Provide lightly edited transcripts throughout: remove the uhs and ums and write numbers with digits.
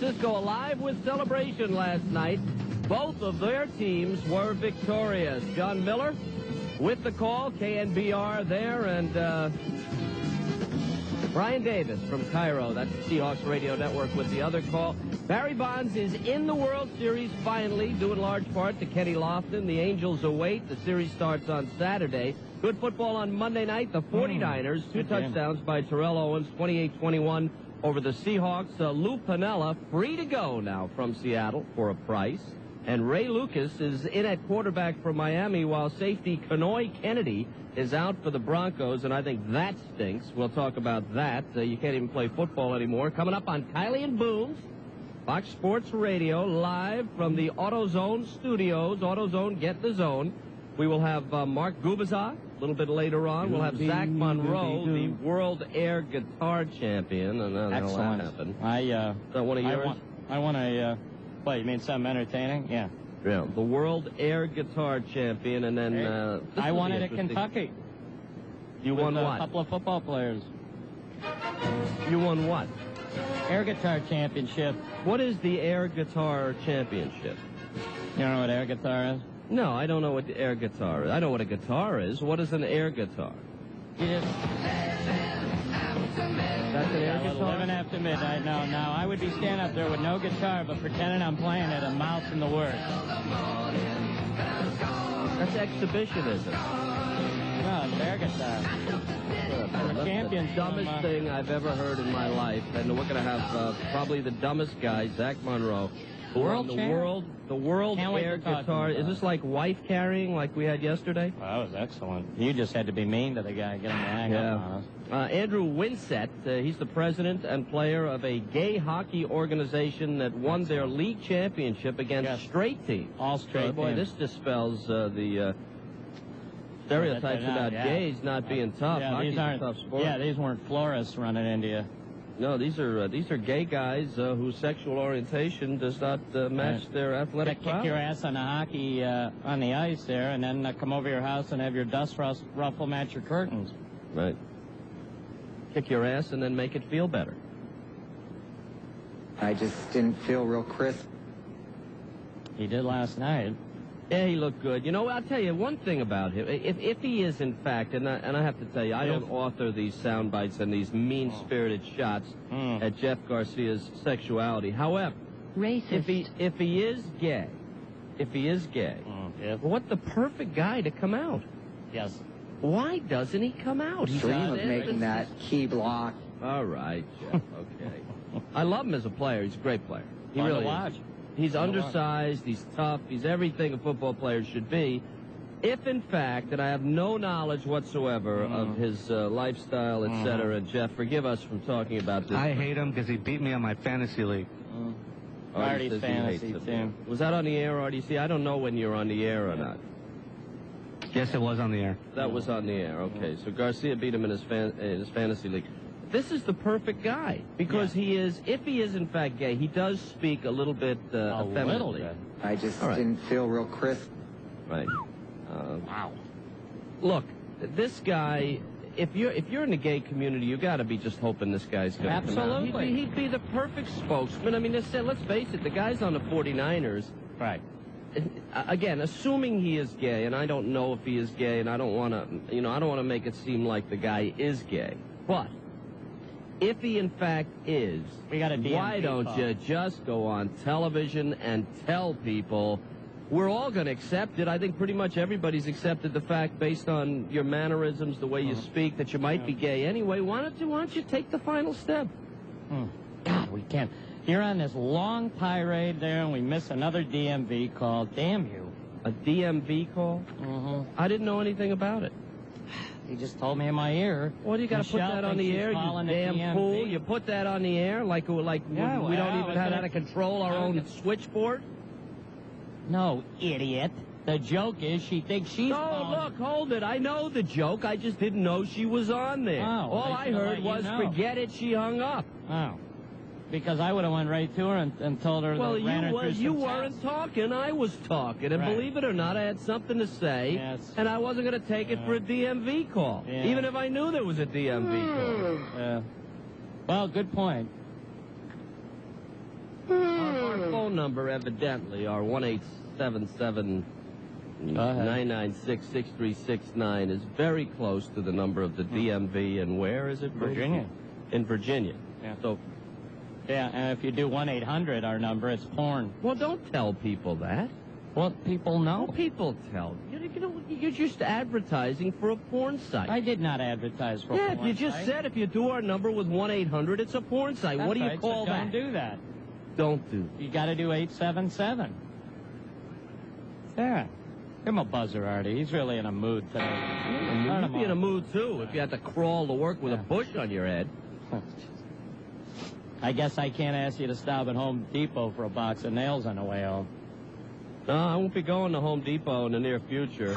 Francisco alive with celebration last night. Both of their teams were victorious. John Miller with the call, KNBR there, and Brian Davis from Cairo. That's the Seahawks Radio Network with the other call. Barry Bonds is in the World Series finally, due in large part to Kenny Lofton. The Angels await. The series starts on Saturday. Good football on Monday night. The 49ers, two touchdowns by Terrell Owens, 28-21 over the Seahawks. Lou Piniella free to go now from Seattle for a price. And Ray Lucas is in at quarterback for Miami, while safety Kenoy Kennedy is out for the Broncos, and I think that stinks. We'll talk about that. You can't even play football anymore. Coming up on Kiley and Boone's, Fox Sports Radio, live from the AutoZone studios. AutoZone, get the zone. We will have Mark Gubazak a little bit later on. We'll have Zach Monroe, the World Air Guitar Champion. And excellent. That happened. Is that one of yours? I want to... What, you mean something entertaining? Yeah. Yeah, the World Air Guitar Champion, and then... I won it at Kentucky. You won what? A couple of football players. You won what? Air Guitar Championship. What is the Air Guitar Championship? You don't know what air guitar is? No, I don't know what the air guitar is. I know what a guitar is. What is an air guitar? You just... That's an air guitar? 11 after midnight. No, I would be standing up there with no guitar, but pretending I'm playing it and mouthing the words. That's exhibitionism. No, it's air guitar. That's the dumbest thing I've ever heard in my life. And we're going to have probably the dumbest guy, Zach Monroe. The world air guitar. Is this like wife carrying like we had yesterday? Well, that was excellent. You just had to be mean to the guy, get him to hang up on us. Andrew Winsett, he's the president and player of a gay hockey organization that won their league championship against straight teams. All straight teams. Boy, this dispels the stereotypes about gays not being tough. Hockey's a tough sport. Yeah, these weren't florists running into you. No, these are gay guys whose sexual orientation does not match their athletic prowess. Kick your ass on the hockey on the ice there, and then come over your house and have your dust ruffle match your curtains. Right. Kick your ass and then make it feel better. I just didn't feel real crisp. He did last night. Yeah, he looked good. You know, I'll tell you one thing about him. If he is, in fact, and I have to tell you, I don't author these sound bites and these mean-spirited shots at Jeff Garcia's sexuality. However, racist. If he is gay, what the perfect guy to come out. Yes. Why doesn't he come out? He's dream of making that key block. All right, Jeff. Okay. I love him as a player. He's a great player. He Fun really to watch. is. He's undersized, he's tough, he's everything a football player should be. If, in fact, and I have no knowledge whatsoever of his lifestyle, etc., and Jeff, forgive us from talking about this. I hate him because he beat me on my fantasy league. Artie's fantasy team. Was that on the air, Artie? See, I don't know when you're on the air or not. Yes, it was on the air. That was on the air, okay. So Garcia beat him in his fantasy league. This is the perfect guy, because he is, if he is in fact gay, he does speak a little bit effeminately. I just didn't feel real crisp. Right. Wow. Look, this guy, if you're in the gay community, you got to be just hoping this guy's going to come out. Absolutely. He'd be the perfect spokesman. I mean, let's face it, the guy's on the 49ers. Right. Again, assuming he is gay, and I don't know if he is gay, and I don't want to, I don't want to make it seem like the guy is gay, but if he in fact is, why don't you just go on television and tell people? We're all going to accept it. I think pretty much everybody's accepted the fact, based on your mannerisms, the way you speak, that you might be gay anyway. Why don't you take the final step? God, we can't. You're on this long tirade there, and we miss another DMV call. Damn you. A DMV call? I didn't know anything about it. He just told me in my ear. What do you got to put that on the air, you damn fool? You put that on the air like we don't even have how to control our own switchboard? No, idiot. The joke is she thinks she's... No, look, hold it. I know the joke. I just didn't know she was on there. Oh, all I heard was, forget it, she hung up. Oh. Because I would have went right to her and told her that ran her through some you weren't talking. I was talking. And believe it or not, I had something to say, and I wasn't going to take it for a DMV call, even if I knew there was a DMV call. Yeah. Well, good point. phone number, evidently, our 1-877-996-6369 is very close to the number of the DMV. And where is it? Virginia. In Virginia. Yeah. So, yeah, and if you do 1-800, our number, it's porn. well, don't tell people that. Well, people know. Well, people tell. You're just advertising for a porn site. I did not advertise for a porn you just site. said if you do our number with 1-800, it's a porn site. That's What do you right, call so that? Don't do that. Don't do. You got to do 877. There. Give him a buzzer, Artie. He's really in a mood today. You'd be in a mood, too, if you had to crawl to work with a bush on your head. I guess I can't ask you to stop at Home Depot for a box of nails on the way home. No, I won't be going to Home Depot in the near future.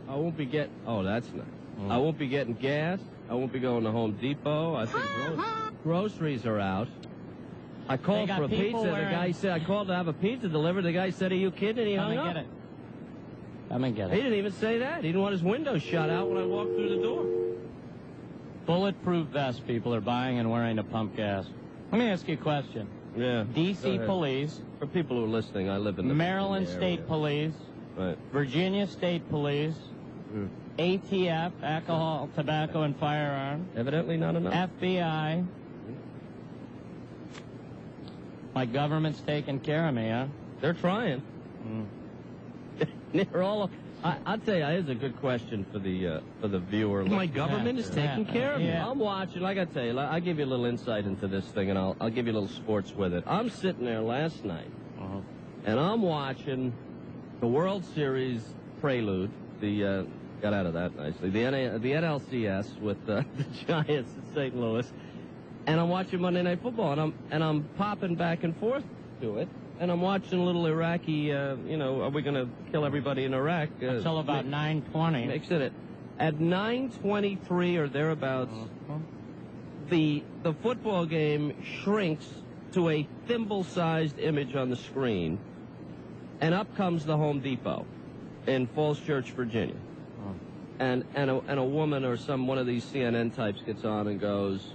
I won't be getting... Oh, that's nice. I won't be getting gas. I won't be going to Home Depot. I think groceries are out. I called for a pizza. The guy said, I called to have a pizza delivered. The guy said, are you kidding? He hung up. Get it. Come and get it. He didn't even say that. He didn't want his window shut out when I walked through the door. Bulletproof vests people are buying and wearing to pump gas. Let me ask you a question. Yeah. D.C. Police. For people who are listening, I live in the Maryland Virginia State Police. Right. Virginia State Police. ATF, alcohol, tobacco, and firearms. Evidently not enough. FBI. My government's taking care of me, huh? They're trying. They're all... I'll tell you, here's a good question for the viewer. My government is taking care of me. I'm watching. Like I tell you, I'll give you a little insight into this thing, and I'll give you a little sports with it. I'm sitting there last night, and I'm watching the World Series prelude. The got out of that nicely. The NLCS with the Giants in St. Louis, and I'm watching Monday Night Football, and I'm popping back and forth to it. And I'm watching a little Iraqi, are we going to kill everybody in Iraq? Until about 9:20. Makes it at 9:23 or thereabouts, the football game shrinks to a thimble-sized image on the screen, and up comes the Home Depot in Falls Church, Virginia. And a woman or one of these CNN types gets on and goes,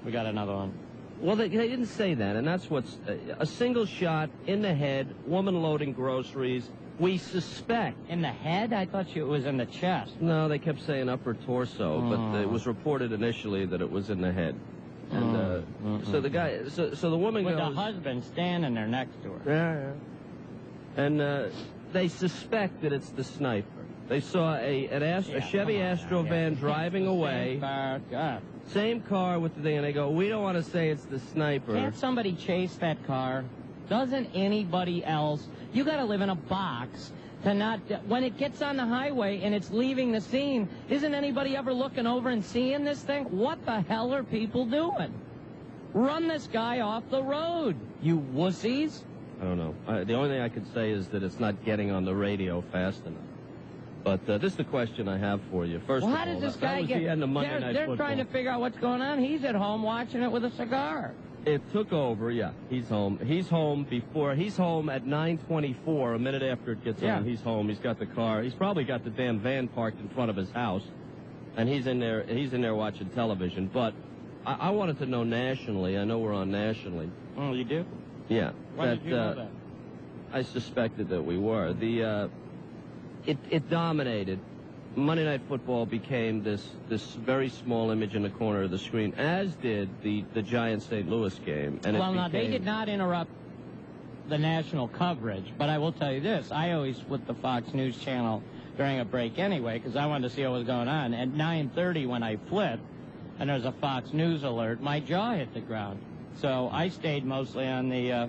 we got another one. Well, they didn't say that, and that's what's... a single shot in the head, woman loading groceries. We suspect... In the head? I thought it was in the chest. No, they kept saying upper torso, but it was reported initially that it was in the head. And so the guy... So the woman With goes... the husband standing there next to her. Yeah. And they suspect that it's the sniper. They saw a Chevy Astro van driving away. Same car with the thing, and they go, we don't want to say it's the sniper. Can't somebody chase that car? Doesn't anybody else? You got to live in a box to not... When it gets on the highway and it's leaving the scene, isn't anybody ever looking over and seeing this thing? What the hell are people doing? Run this guy off the road, you wussies. I don't know. The only thing I could say is that it's not getting on the radio fast enough. But this is the question I have for you. First well, of how all, does this that guy was get... the end of Monday Night They're Football. trying to figure out what's going on. He's at home watching it with a cigar. It took over, yeah. He's home. He's home at 9:24, a minute after it gets on. He's home. He's got the car. He's probably got the damn van parked in front of his house. And he's in there watching television. But I wanted to know nationally. I know we're on nationally. Oh, you do? Yeah. Why did you know that? I suspected that we were. It dominated. Monday Night Football became this very small image in the corner of the screen, as did the Giants-St. Louis game. And now, they did not interrupt the national coverage, but I will tell you this. I always put the Fox News channel during a break anyway, because I wanted to see what was going on. At 9:30 when I flipped, and there's a Fox News alert, my jaw hit the ground. So I stayed mostly on the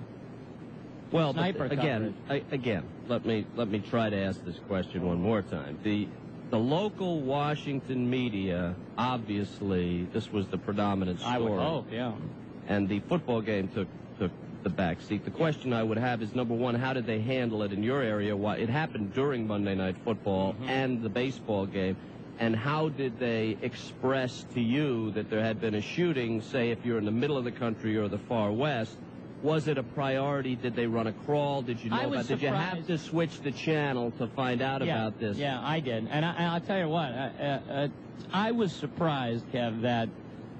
sniper coverage. Again, let me try to ask this question one more time. The local Washington media, obviously, this was the predominant story. I would hope, yeah. And the football game took the back seat. The question I would have is, number one, how did they handle it in your area? Why it happened during Monday Night Football and the baseball game, and how did they express to you that there had been a shooting, say, if you're in the middle of the country or the far west? Was it a priority? Did they run a crawl? Did you know about it? Did you have to switch the channel to find out about this? Yeah, I did. And I'll tell you what, I was surprised, Kev, that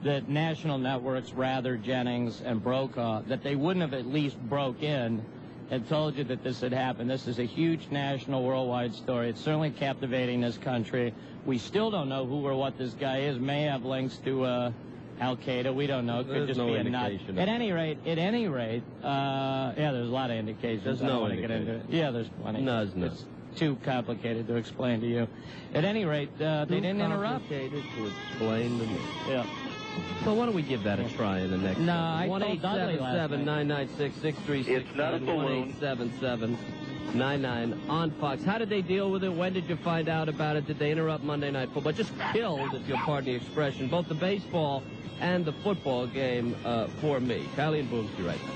that national networks, Rather, Jennings, and Brokaw, that they wouldn't have at least broke in and told you that this had happened. This is a huge national, worldwide story. It's certainly captivating this country. We still don't know who or what this guy is. May have links to Al-Qaeda. We don't know. It could just be a nut. At any rate, yeah, there's a lot of indications. There's no indication. Yeah, there's plenty. No, it's not. It's too complicated to explain to you. At any rate, they didn't interrupt. Complicated to explain to me. Yeah. So why don't we give that a try in the next? No, I told Dudley last night. 1-877-996-6367. It's not a balloon. 1-877-99 on Fox. How did they deal with it? When did you find out about it? Did they interrupt Monday Night Football? Just killed, if you'll pardon the expression, both the baseball and the football game for me. Kiley and Boomsby right now.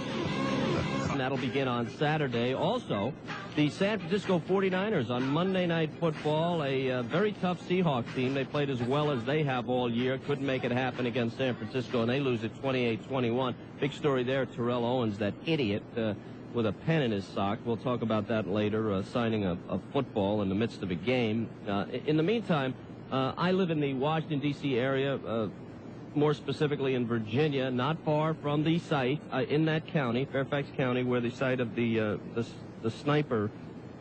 And that'll begin on Saturday. Also, the San Francisco 49ers on Monday Night Football, a very tough Seahawks team. They played as well as they have all year. Couldn't make it happen against San Francisco, and they lose it 28-21. Big story there, Terrell Owens, that idiot, with a pen in his sock. We'll talk about that later, signing a football in the midst of a game. In the meantime, I live in the Washington, D.C. area, more specifically in Virginia, not far from the site in that county, Fairfax County, where the site of the sniper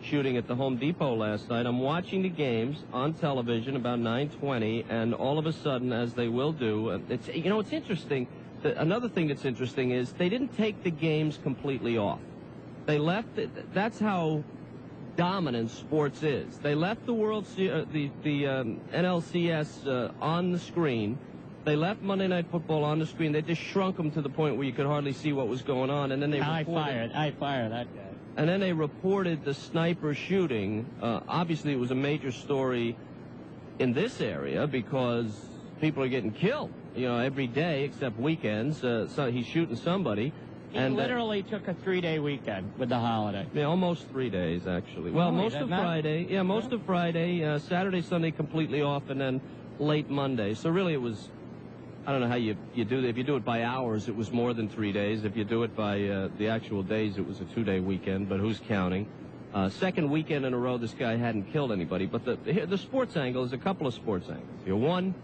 shooting at the Home Depot last night. I'm watching the games on television about 9:20, and all of a sudden, as they will do, it's interesting. Another thing that's interesting is they didn't take the games completely off. They left. That's how dominant sports is. They left the NLCS on the screen. They left Monday Night Football on the screen. They just shrunk them to the point where you could hardly see what was going on. And then they I fire that guy. And then they reported the sniper shooting. Obviously, it was a major story in this area because people are getting killed, every day except weekends. So he's shooting somebody. He literally took a 3-day weekend with the holiday. Yeah, almost 3 days, actually. Well, most of Friday. Yeah, most of Friday. Saturday, Sunday completely off, and then late Monday. So really it was, I don't know how you do that. If you do it by hours, it was more than 3 days. If you do it by the actual days, it was a 2-day weekend, but who's counting? Second weekend in a row this guy hadn't killed anybody. But the sports angle is a couple of sports angles here. One,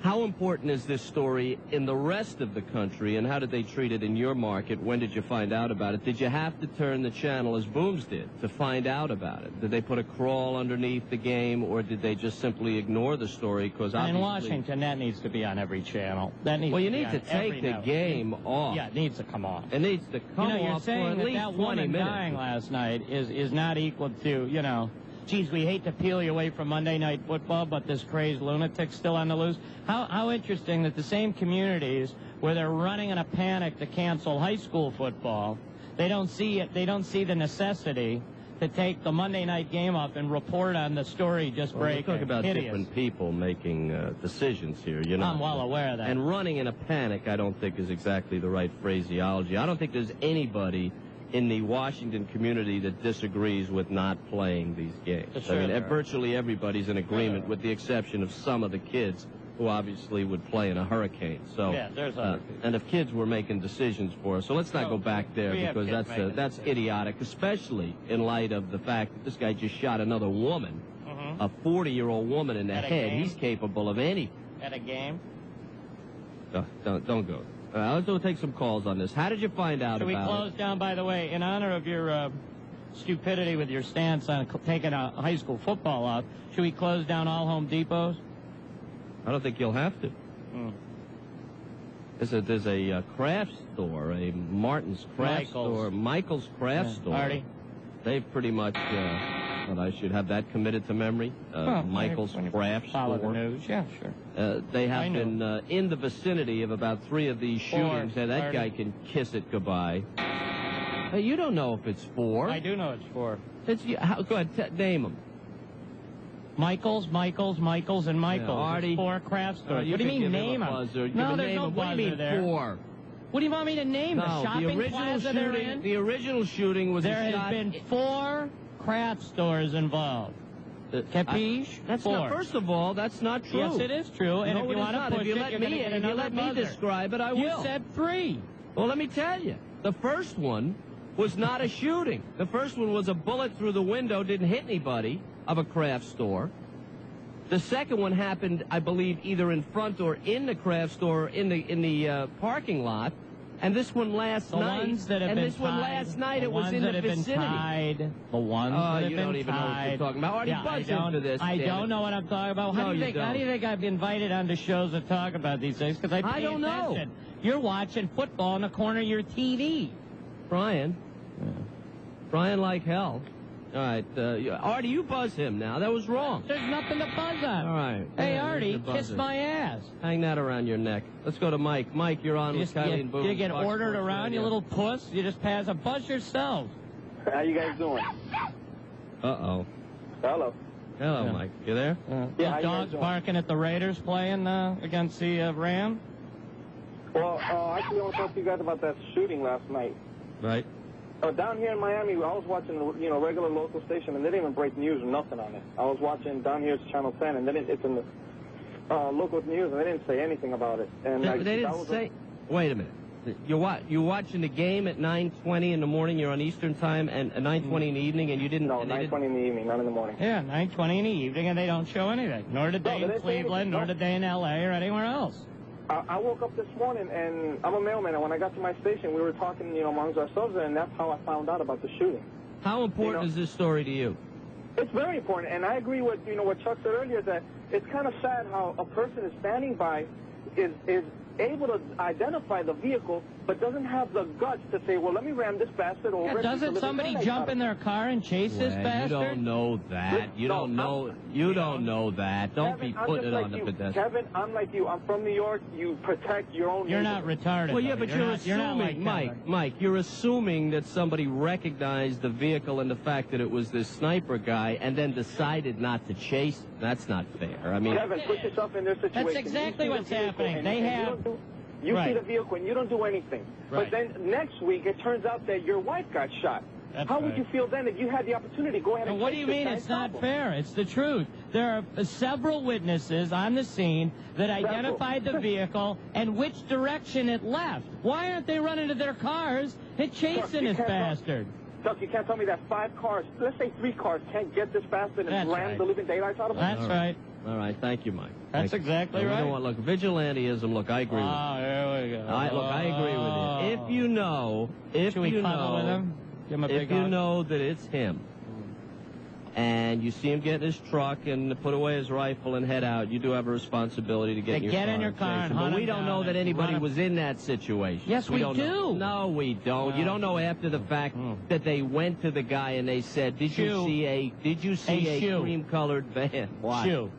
how important is this story in the rest of the country, and how did they treat it in your market? When did you find out about it? Did you have to turn the channel, as Booms did, to find out about it? Did they put a crawl underneath the game, or did they just simply ignore the story? Because in Washington, that needs to be on every channel. You need to take the game off. Yeah, it needs to come off. It needs to come off for at least 20 minutes. That woman dying last night is not equal to, geez, we hate to peel you away from Monday Night Football, but this crazed lunatic's still on the loose. How interesting that the same communities where they're running in a panic to cancel high school football, they don't see it. They don't see the necessity to take the Monday night game up and report on the story just breaking. We're talking about different people making decisions here. I'm well aware of that. And running in a panic, I don't think, is exactly the right phraseology. I don't think there's anybody in the Washington community that disagrees with not playing these games. Sure, virtually everybody's in agreement, with the exception of some of the kids who obviously would play in a hurricane. So, yeah, there's and if kids were making decisions for us, so let's not go back there, because that's idiotic, especially in light of the fact that this guy just shot another woman, a 40-year-old woman in the head. He's capable of anything. At a game? Don't go. Let's go take some calls on this. How did you find out about it? Should we close down, by the way, in honor of your stupidity with your stance on taking a high school football off, should we close down all Home Depots? I don't think you'll have to. There's a craft store, a Martin's craft store, Michael's craft store. Artie? They've pretty much, but I should have that committed to memory. Michael's craft follow store. The news, yeah, sure. They have been in the vicinity of about 3 of these shootings, and that guy can kiss it goodbye. You don't know if it's 4. I do know it's 4. Go ahead, name them. Michael's, and Michael's. Yeah, Artie, 4 craft stores. What do you mean name them? No, there's no buzzer. What do you mean there. 4? What do you want me to name? No, the shopping plaza they're in? The original shooting was there has been 4 craft stores involved. Capiche? That's 4. not. First of all, that's not true. Yes, it is true. And no, if you want to push it, you're going to get another let me describe it, I will. You said 3. Well, let me tell you. The first one was not a shooting. The first one was a bullet through the window, didn't hit anybody, of a craft store. The second one happened, I believe, either in front or in the craft store or in the parking lot. And this one last night. Ones that have and been this one tied, last night, it was in the vicinity. The ones that have been tied. You don't even know what you're talking about. Already buzzed into this. I don't know what I'm talking about. How do you think I've been invited onto shows to talk about these things? Because I don't know. You're watching football in the corner of your TV. Brian. Yeah. Brian like hell. All right. Artie, you buzz him now. That was wrong. There's nothing to buzz on. All right. Hey, Artie, kiss my ass. Hang that around your neck. Let's go to Mike. Mike, you're on with Kylie and Boom. You get ordered around, you little puss. You just pass a buzz yourself. How you guys doing? Uh-oh. Hello. Hello, Yeah. Mike. You there? Yeah, Dogs barking at the Raiders playing against the Ram? Well, actually, I want to talk to you guys about that shooting last night. Right. Down here in Miami, I was watching, regular local station, and they didn't even break news or nothing on it. I was watching down here, it's Channel 10, and it's in the local news, and they didn't say anything about it. And They didn't say. Wait a minute. You're watching the game at 9:20 in the morning. You're on Eastern time, and 9:20 in the evening, and you didn't. No, 9:20 in the evening, not in the morning. Yeah, 9:20 in the evening, and they don't show anything. Nor did they in Cleveland, nor did they in L.A. or anywhere else. I woke up this morning, and I'm a mailman, and when I got to my station, we were talking, amongst ourselves, and that's how I found out about the shooting. How important is this story to you? It's very important, and I agree with, what Chuck said earlier, that it's kind of sad how a person is standing by, is able to identify the vehicle, but doesn't have the guts to say, well, let me ram this bastard over. Yeah, doesn't somebody jump in their car and chase this bastard? You don't know that. You don't know that. Don't Kevin, be putting it on the pedestrian. Kevin, I'm like you. I'm from New York. You protect your own. You're not retarded. Well, yeah, but you're assuming, Mike, you're assuming that somebody recognized the vehicle and the fact that it was this sniper guy and then decided not to chase it. That's not fair. I mean, Kevin, put yourself in their situation. That's exactly what's happening. They have. You see the vehicle and you don't do anything. Right. But then next week it turns out that your wife got shot. How would you feel then if you had the opportunity? Go ahead and what do you mean it's not fair? It's the truth. There are several witnesses on the scene that identified the vehicle and which direction it left. Why aren't they running to their cars and chasing this bastard? Chuck, you can't tell me that 5 cars, let's say 3 cars, can't get this bastard and ram the living daylights out of him? That's right. All right, thank you, Mike. That's exactly right. Look, vigilantism, look, I agree with you. Oh, here we go. I agree with you. If you know, that it's him, and you see him get in his truck and put away his rifle and head out, you do have a responsibility to get in your car and hunt him. But we don't know that anybody was in that situation. Yes, we do. No, we don't. Well, you don't know after the fact that they went to the guy and they said, "Did you see a cream-colored van?" Why? Shoe.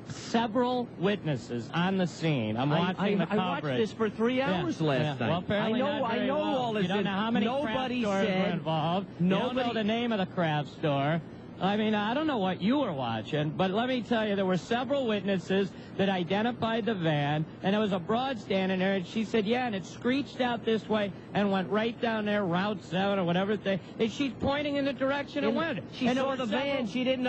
Several witnesses on the scene. I'm watching the coverage. I watched this for 3 hours last night. Well, apparently I know all this. You don't know how many craft stores were involved. You don't know the name of the craft store. I mean, I don't know what you were watching, but let me tell you, there were several witnesses that identified the van, and there was a broad standing there, and she said, yeah, and it screeched out this way and went right down there, Route 7 or whatever thing, and she's pointing in the direction it went. She saw the van. She didn't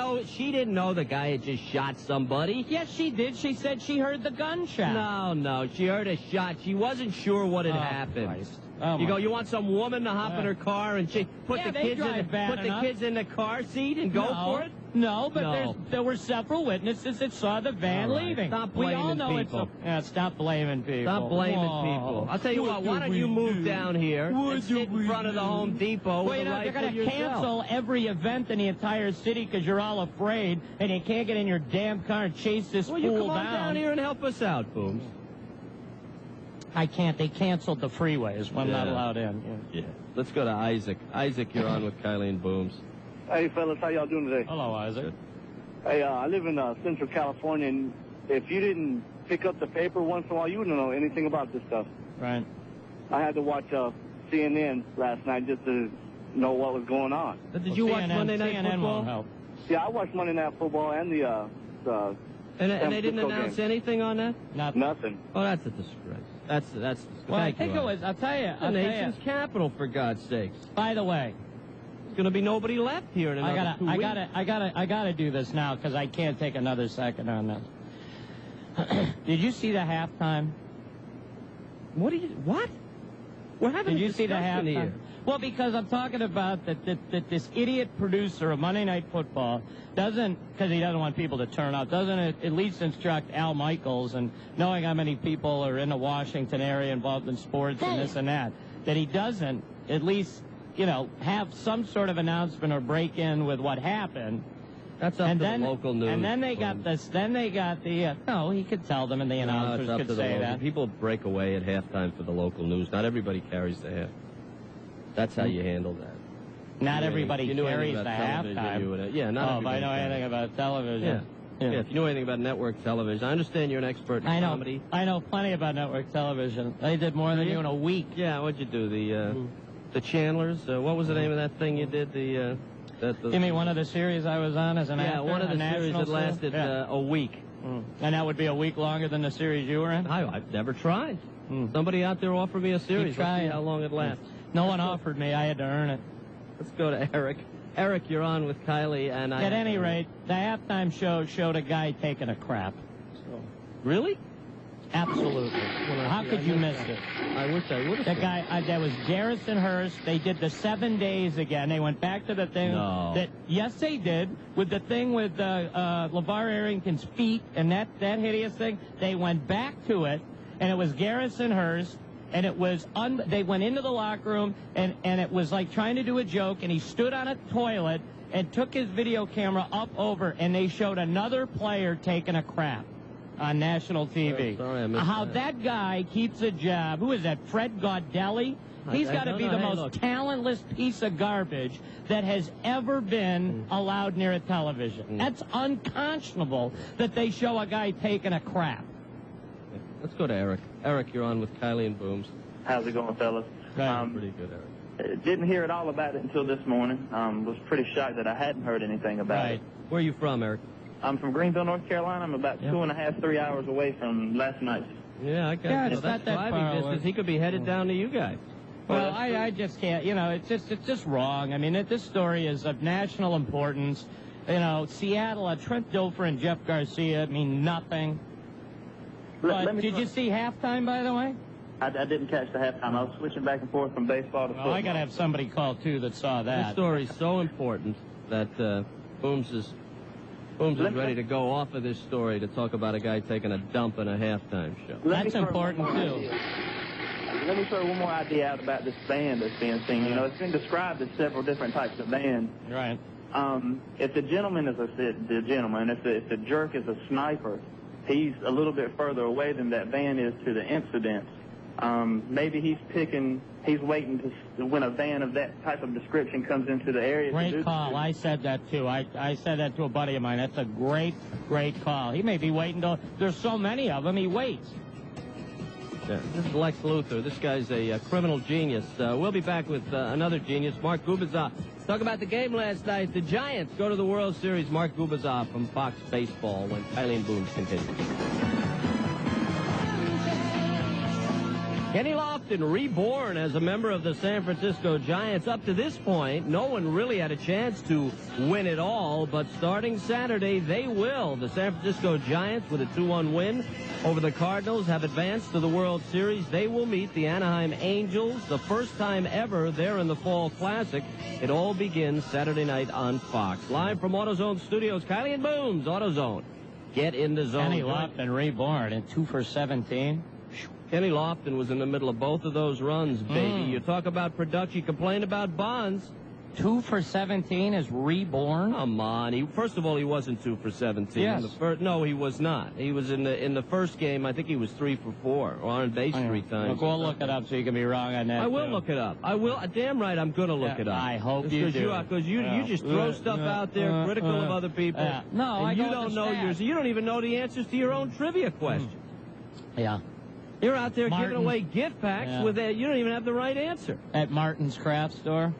know the guy had just shot somebody. Yes, she did. She said she heard the gunshot. No, she heard a shot. She wasn't sure what had happened. Christ. You want some woman to hop in her car and put the kids in the car seat and go for it? No, but there were several witnesses that saw the van leaving. Stop blaming people. Stop blaming people. Stop blaming people. I'll tell you what, why don't you move down here and sit in front of the Home Depot with a rifle they're going to cancel every event in the entire city because you're all afraid and you can't get in your damn car and chase this fool down. Well, you come on down here and help us out, Booms. I can't. They canceled the freeways. I'm not allowed in. Yeah. Let's go to Isaac. Isaac, you're on with Kylie and Booms. Hey, fellas, how y'all doing today? Hello, Isaac. Hey, I live in Central California, and if you didn't pick up the paper once in a while, you wouldn't know anything about this stuff. Right. I had to watch CNN last night just to know what was going on. Did you watch Monday Night Football? Won't help. Yeah, I watched Monday Night Football and the and they didn't announce anything on that? Nothing. Oh, that's a disgrace. That's disgrace. Well, I think it was. I'll tell you. The nation's capital, for God's sakes. By the way, there's going to be nobody left here in another 2 weeks. I gotta do this now because I can't take another second on this. Did you see the halftime? What? We're having Did a you see the discussion halftime? here. Well, because I'm talking about that this idiot producer of Monday Night Football doesn't, because he doesn't want people to turn out, doesn't at least instruct Al Michaels, and knowing how many people are in the Washington area involved in sports and this and that he doesn't at least, have some sort of announcement or break in with what happened. That's up to the local news. And then they got this. Then they got the. No, he could tell them, and the announcers could say that. People break away at halftime for the local news. Not everybody carries the half. That's how you handle that. Not everybody carries the halftime. Yeah, not everybody. If I know anything about television. Yeah, if you know anything about network television. I understand you're an expert in comedy. I know plenty about network television. They did more than you in a week. Yeah, what'd you do? The Chandlers? What was the name of that thing you did? You mean one of the series I was on as an actor? Yeah, one of the series that lasted a week. And that would be a week longer than the series you were in? I've never tried. Somebody out there offered me a series. Let's see how long it lasts. No one offered me. I had to earn it. Let's go to Eric. Eric, you're on with Kiley, and At any rate, the halftime show showed a guy taking a crap. Really? Absolutely. How could you miss it? I wish I would have. That guy, that was Garrison Hearst. They did the 7 days again. They went back to the thing. No. Yes, they did. With the thing with LeVar Arrington's feet and that hideous thing. They went back to it, and it was Garrison Hearst. And it was, they went into the locker room, and it was like trying to do a joke, and he stood on a toilet and took his video camera up over, and they showed another player taking a crap on national TV. Sorry, I missed How that guy keeps a job. Who is that, Fred Gaudelli? He's got to be the most talentless piece of garbage that has ever been allowed near a television. That's unconscionable that they show a guy taking a crap. Let's go to Eric. Eric, you're on with Kiley and Booms. How's it going, fellas? Pretty good, Eric. Didn't hear it all about it until this morning. Was pretty shocked that I hadn't heard anything about it. Where are you from, Eric? I'm from Greenville, North Carolina. I'm about 2.5, 3 hours away from last night's. Yeah, I guess. It's not that far away. He could be headed down to you guys. Well, I just can't. It's just wrong. I mean, this story is of national importance. Seattle, Trent Dilfer and Jeff Garcia mean nothing. But did you see halftime, by the way? I didn't catch the halftime. I was switching back and forth from baseball to football. I got to have somebody call, too, that saw that. This story's so important that Booms is ready to go off of this story to talk about a guy taking a dump in a halftime show. That's important, too. Let me throw one more idea out about this band that's being seen. It's been described as several different types of bands. Right. If the gentleman is if the jerk is a sniper, he's a little bit further away than that van is to the incident. Maybe he's waiting to when a van of that type of description comes into the area. Great call. I said that, too. I said that to a buddy of mine. That's a great, great call. He may be waiting till there's so many of them, he waits. Yeah, this is Lex Luthor. This guy's a criminal genius. We'll be back with another genius, Mark Gubazov. Talk about the game last night. The Giants go to the World Series. Mark Gubazov from Fox Baseball when Kiley and Booms continue. Kenny Lofton reborn as a member of the San Francisco Giants. Up to this point, no one really had a chance to win it all, but starting Saturday, they will. The San Francisco Giants, with a 2-1 win over the Cardinals, have advanced to the World Series. They will meet the Anaheim Angels, the first time ever there in the Fall Classic. It all begins Saturday night on Fox. Live from AutoZone Studios, Kiley and Booms, AutoZone. Get in the zone. Kenny Lofton reborn in 2 for 17. Kenny Lofton was in the middle of both of those runs, baby. You talk about production. You complain about Bonds. 2 for 17 is reborn? Come on. First of all, he wasn't 2 for 17. Yes. No, he was not. He was in the first game. I think he was 3 for 4 or on base 3 times. We'll look it up so you can be wrong on that. I will look it up. I will. Damn right, I'm going to look it up. I hope you do. Because you just throw stuff out there critical of other people. No, and you don't know yours. You don't even know the answers to your own trivia questions. Yeah. You're out there giving away gift packs with you don't even have the right answer. At Martin's Craft Store.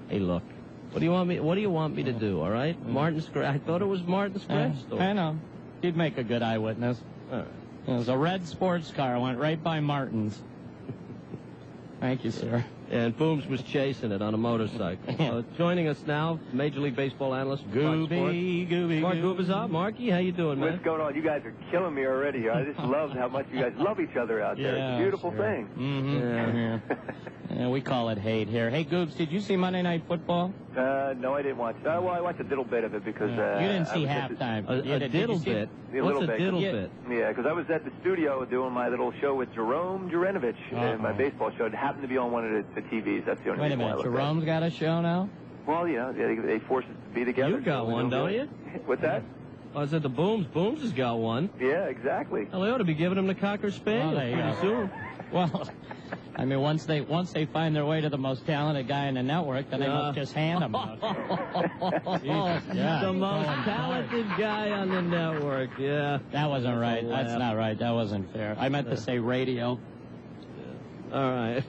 Hey, look. What do you want me to do? All right, Martin's Craft. I thought it was Martin's Craft Store. I know. He'd make a good eyewitness. All right. It was a red sports car. Went right by Martin's. Thank you, sir. And Booms was chasing it on a motorcycle. Joining us now, Major League Baseball analyst, Gooby. Mark Gubazar. Marky, how you doing, man? What's going on? You guys are killing me already. I just love how much you guys love each other out there. It's a beautiful thing. Yeah, we call it hate here. Hey, Goobs, did you see Monday Night Football? No, I didn't watch. Well, I watched a little bit of it because you didn't see halftime. A diddle bit. What's a diddle bit? Yeah, because I was at the studio doing my little show with Jerome Jurenovich, my baseball show. It happened to be on one of the TVs. That's the only Wait a reason why I minute, looked Jerome's got a show now? Well, yeah, they force us to be together. You got one, don't you? What's that? I said the Booms. Booms has got one. Yeah, exactly. Well, they ought to be giving him the Cocker Spaniel pretty soon. Well, I mean, once they find their way to the most talented guy in the network, then they must just hand him out. The most talented guy on the network, yeah. That wasn't right. That's not right. That wasn't fair. I meant to say radio. All right.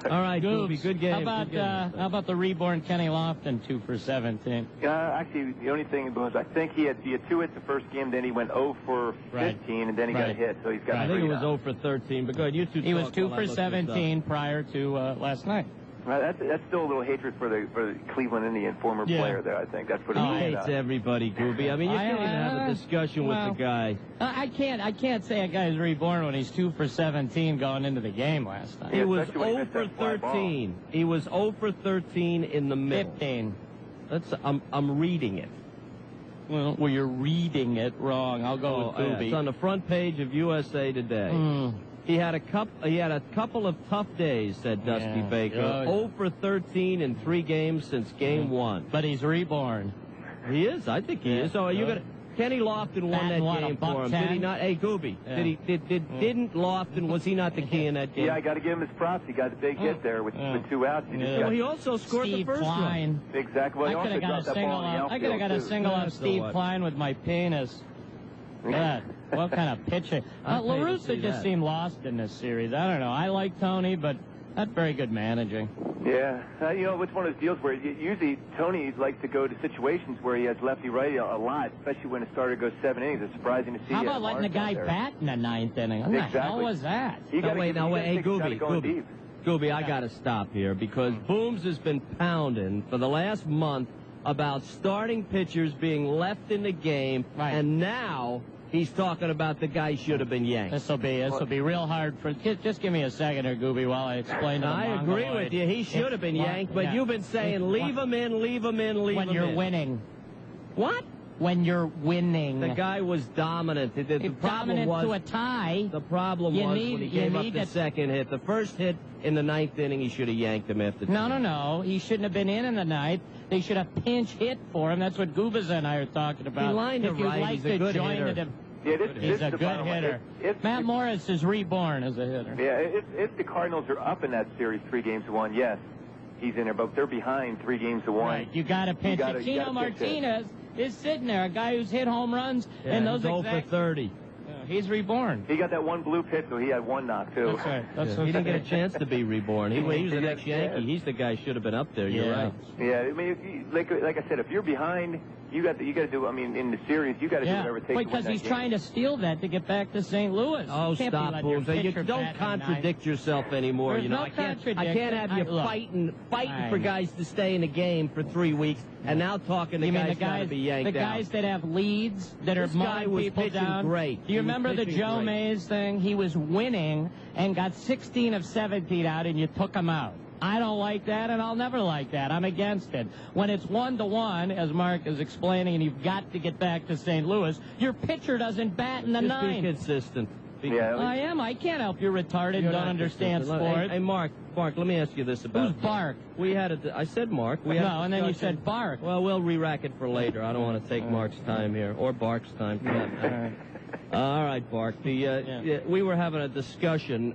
All right, Gooby, good game. How about the reborn Kenny Lofton, 2 for 17? Actually, the only thing was I think he had 2 hits the first game, then he went 0 for 15, and then he got a hit, so he's got. I think it was 0 for 13, but go ahead, you two. He was 2 for 17 prior to last night. Right, that's still a little hatred for the Cleveland Indian former player there. I think that's what he hates everybody, Gooby. I mean, you can't even have a discussion with the guy. I can't say a guy's reborn when he's 2 for 17 going into the game last time. He was 0 for 13. He was 0 for 13 in the middle. 15. I'm reading it. Well, you're reading it wrong. I'll go with Gooby. It's on the front page of USA Today. He had a couple of tough days, said Dusty Baker. 0 for 13 in 3 games since game 1. But he's reborn. He is. I think he is. So are you gonna? Kenny Lofton won that game for him. Did he not? Hey, Gooby. Didn't Lofton? Was he not the key in that game? Yeah, I got to give him his props. He got the big hit there with 2 outs. Well, he also scored Steve the first Klein. one. Exactly. Well, I could have got a single off Steve Klein with my penis. What kind of pitching? La Russa just seemed lost in this series. I don't know. I like Tony, but not very good managing. Yeah. It's one of those deals where usually Tony likes to go to situations where he has lefty-righty a lot, especially when it started to go 7 innings. It's surprising to see. How about letting the guy bat in the 9th inning? What the hell was that? Hey, Gooby, I got to stop here because Booms has been pounding for the last month about starting pitchers being left in the game, and now he's talking about the guy should have been yanked. This will be real hard for. Just give me a second here, Gooby, while I explain to I agree with you. He should have been yanked, but you've been saying leave him in, leave him in, leave him in. When you're winning. What? When you're winning. The guy was dominant. The problem was to a tie. The problem was when he gave up the second hit. The first hit in the 9th inning, he should have yanked him after. No. He shouldn't have been in the 9th. They should have pinch hit for him. That's what Gubas and I are talking about. He lined to right. He's a good hitter. He's a good hitter. Matt Morris is reborn as a hitter. Yeah, if the Cardinals are up in that series 3-1, yes, he's in there. But they're behind 3-1. Right, you got to pinch it. Tino Martinez is sitting there, a guy who's hit home runs in those exact. 0 for 30. He's reborn. He got that one blue pitch, so he had one knock, too. That's right. He didn't get a chance to be reborn. He was the next Yankee. He's the guy who should have been up there. You're right. Yeah, I mean, like I said, if you're behind, you got to do. I mean, in the series, you got to do whatever it takes. Because he's trying to steal that to get back to St. Louis. Oh, stop, Booms! You don't contradict yourself anymore. There's I can't have you fighting for guys to stay in the game for 3 weeks, and now talking to guys got to be yanked out. The guys that have leads that are mowing people down. Great. Do you remember the Joe Mays thing? He was winning and got 16 of 17 out, and you took him out. I don't like that, and I'll never like that. I'm against it. When it's 1-1, as Mark is explaining, and you've got to get back to St. Louis, your pitcher doesn't bat in the 9th. Be consistent. I am. I can't help you retarded and don't understand sport. Hey, Mark, let me ask you this about... Who's Bark? I said Mark. And then you said Bark. Well, we'll re-rack it for later. I don't want to take Mark's time here, or Bark's time for that matter. All right, Bark. We were having a discussion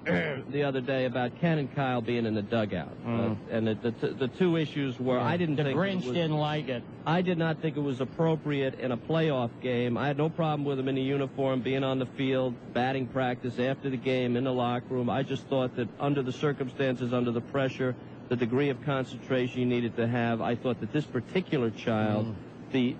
the other day about Ken and Kyle being in the dugout, and the two issues were I didn't think the Grinch didn't like it. I did not think it was appropriate in a playoff game. I had no problem with them in the uniform, being on the field, batting practice after the game in the locker room. I just thought that under the circumstances, under the pressure, the degree of concentration you needed to have, I thought that this particular child, the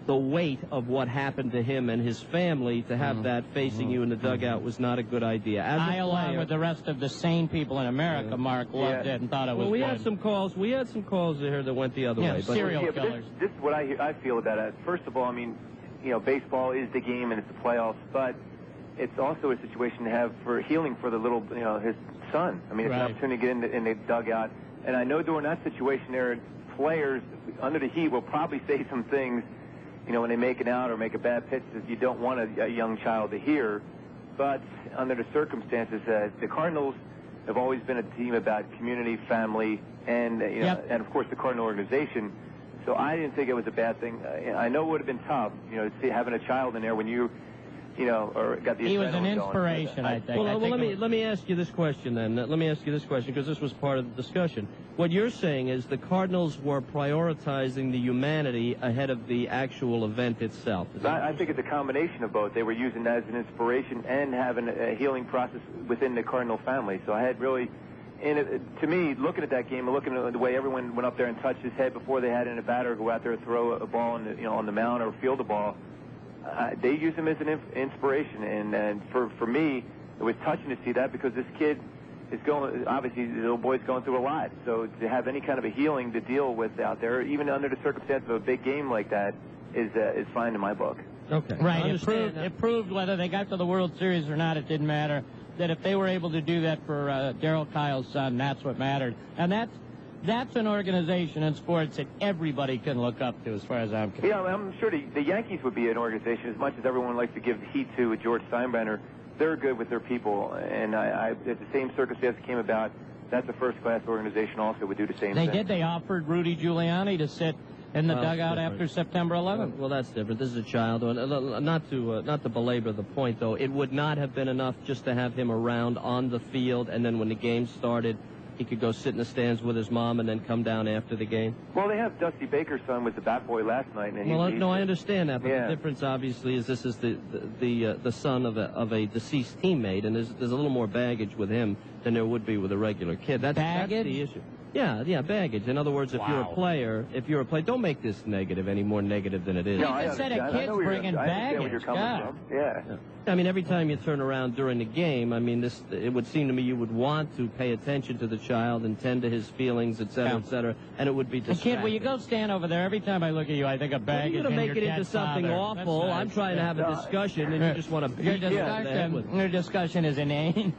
the weight of what happened to him and his family, to have that facing you in the dugout was not a good idea. As a player, along with the rest of the sane people in America, Mark, loved it and thought it was we good. had some calls. We had some calls here that went the other way. But serial but killers. This is what I feel about it. First of all, I mean, baseball is the game and it's the playoffs, but it's also a situation to have for healing for the little, his son. I mean, it's an opportunity to get in the dugout. And I know during that situation there, players under the heat will probably say some things, when they make it out or make a bad pitch that you don't want a young child to hear. But under the circumstances, the Cardinals have always been a team about community, family, and and of course the Cardinal organization. So I didn't think it was a bad thing. I know it would have been tough, having a child in there when you or got the. He was an going. inspiration, I think. Well, let me ask you this question then. Let me ask you this question because this was part of the discussion. What you're saying is the Cardinals were prioritizing the humanity ahead of the actual event itself. I think it's a combination of both. They were using that as an inspiration and having a healing process within the Cardinal family. So I had really, to me, looking at that game and looking at the way everyone went up there and touched his head before they had in a batter go out there and throw a ball on the mound or field a ball. They use him as an inspiration, and for me, it was touching to see that because this kid is obviously the little boy's going through a lot. So to have any kind of a healing to deal with out there, even under the circumstance of a big game like that, is fine in my book. Okay. Right. It proved whether they got to the World Series or not, it didn't matter. That if they were able to do that for Darryl Kyle's son, that's what mattered. And that's an organization in sports that everybody can look up to, as far as I'm concerned. Yeah, I'm sure the Yankees would be an organization, as much as everyone likes to give heat to George Steinbrenner. They're good with their people, and if the same circumstance came about, that's a first-class organization also would do the same thing. They did. They offered Rudy Giuliani to sit in the dugout after September 11th. Well, that's different. This is a child. Not to belabor the point, though, it would not have been enough just to have him around on the field, and then when the game started, he could go sit in the stands with his mom and then come down after the game? Well, they have Dusty Baker's son was the bat boy last night. And I understand that, but the difference, obviously, is this is the son of a deceased teammate, and there's a little more baggage with him than there would be with a regular kid. That's the issue. Yeah, baggage. In other words, if you're a player, don't make this negative any more negative than it is. You just said a kid's bringing baggage. Yeah. I mean, every time you turn around during the game, I mean, it would seem to me you would want to pay attention to the child and tend to his feelings, et cetera, and it would be distracting. Kid, will you go stand over there? Every time I look at you, I think of baggage. You're going to make it into something awful. I'm trying to have a discussion, and you just want to beat your discussion is inane.